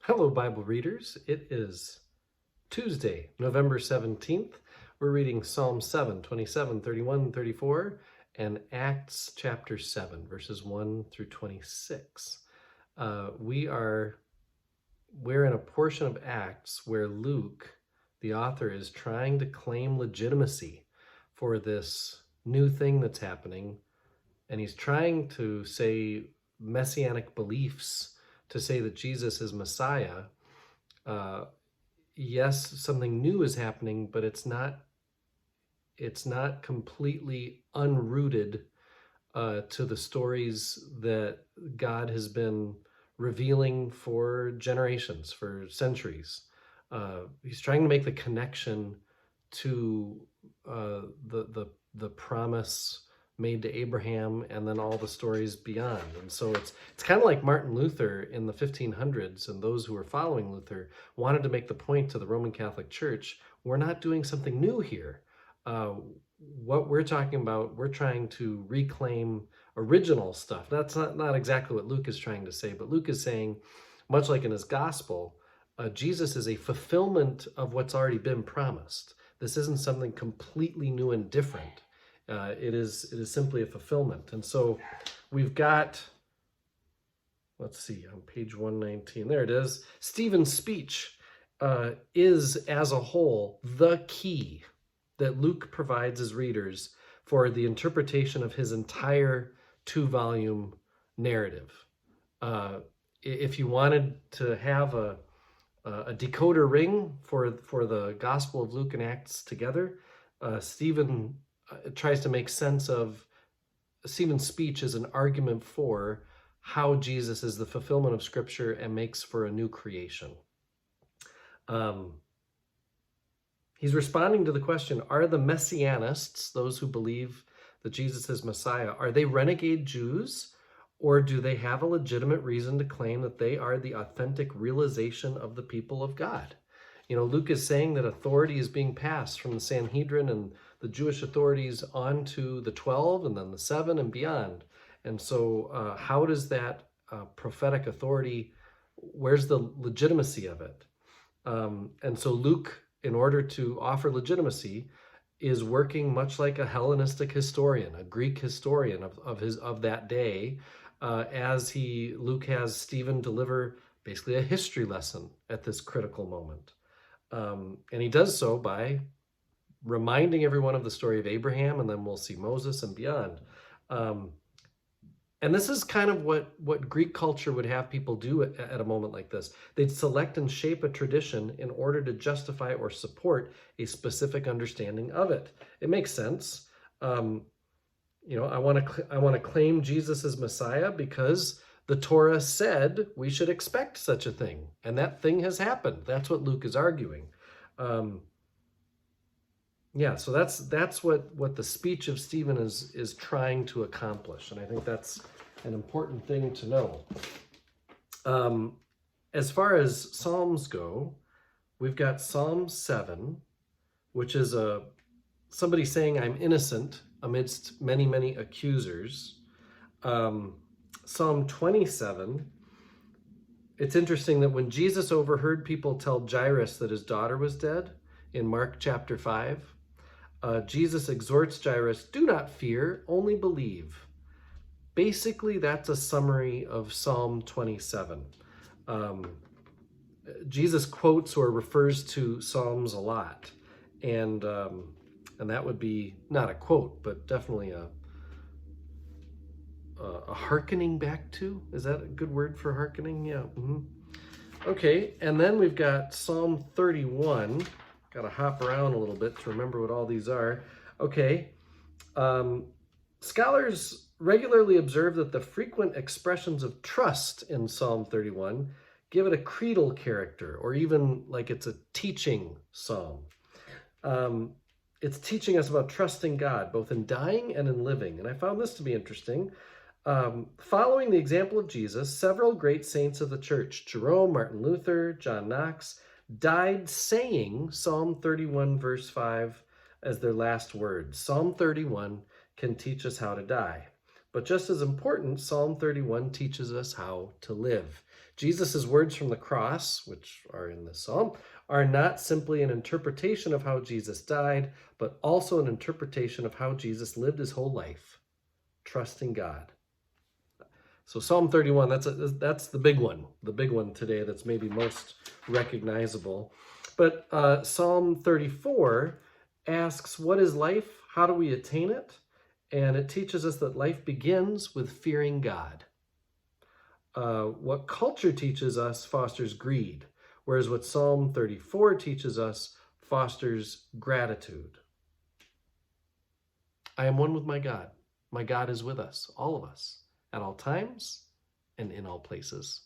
Hello, Bible readers. It is Tuesday, November 17th. We're reading Psalm 7, 27, 31, 34, and Acts chapter 7, verses 1 through 26. We're in a portion of Acts where Luke, the author, is trying to claim legitimacy for this new thing that's happening. And he's trying to say messianic beliefs to say that Jesus is Messiah. Yes, something new is happening, but it's not completely unrooted to the stories that God has been revealing for generations, for centuries. He's trying to make the connection to the promise made to Abraham and then all the stories beyond. And so it's kind of like Martin Luther in the 1500s, and those who were following Luther wanted to make the point to the Roman Catholic Church, we're not doing something new here. What we're talking about, we're trying to reclaim original stuff. That's not exactly what Luke is trying to say, but Luke is saying, much like in his gospel, Jesus is a fulfillment of what's already been promised. This isn't something completely new and different. It is simply a fulfillment. And so we've got, let's see, on page 119, there it is. Stephen's speech is, as a whole, the key that Luke provides his readers for the interpretation of his entire 2-volume narrative. If you wanted to have a decoder ring for the Gospel of Luke and Acts together, Stephen tries to make sense of Stephen's speech as an argument for how Jesus is the fulfillment of Scripture and makes for a new creation. He's responding to the question, are the Messianists, those who believe that Jesus is Messiah, are they renegade Jews, or do they have a legitimate reason to claim that they are the authentic realization of the people of God? You know, Luke is saying that authority is being passed from the Sanhedrin and the Jewish authorities on to the 12 and then the 7 and beyond. And so how does that prophetic authority, where's the legitimacy of it? And so Luke, in order to offer legitimacy, is working much like a Hellenistic historian, a Greek historian of that day, as Luke has Stephen deliver basically a history lesson at this critical moment. And he does so by reminding everyone of the story of Abraham, and then we'll see Moses and beyond. And this is kind of what Greek culture would have people do at a moment like this. They'd select and shape a tradition in order to justify or support a specific understanding of it. It makes sense. You know, I want to claim Jesus as Messiah because the Torah said we should expect such a thing, and that thing has happened. That's what Luke is arguing. Yeah, so that's what the speech of Stephen is trying to accomplish, and I think that's an important thing to know. As far as Psalms go, we've got Psalm 7, which is somebody saying, I'm innocent amidst many, many accusers. Psalm 27, it's interesting that when Jesus overheard people tell Jairus that his daughter was dead in Mark chapter 5, Jesus exhorts Jairus, do not fear, only believe. Basically, that's a summary of Psalm 27. Jesus quotes or refers to Psalms a lot, and that would be not a quote, but definitely a hearkening back to. Is that a good word for hearkening? Yeah. Okay, and then we've got Psalm 31. Got to hop around a little bit to remember what all these are. Okay. Scholars regularly observe that the frequent expressions of trust in Psalm 31 give it a creedal character, or even like it's a teaching psalm. It's teaching us about trusting God, both in dying and in living. And I found this to be interesting. Following the example of Jesus, several great saints of the church, Jerome, Martin Luther, John Knox, died saying Psalm 31 verse 5 as their last words. Psalm 31 can teach us how to die. But just as important, Psalm 31 teaches us how to live. Jesus' words from the cross, which are in this psalm, are not simply an interpretation of how Jesus died, but also an interpretation of how Jesus lived his whole life, trusting God. So Psalm 31, that's the big one today that's maybe most recognizable. But Psalm 34 asks, what is life? How do we attain it? And it teaches us that life begins with fearing God. What culture teaches us fosters greed, whereas what Psalm 34 teaches us fosters gratitude. I am one with my God. My God is with us, all of us, at all times and in all places.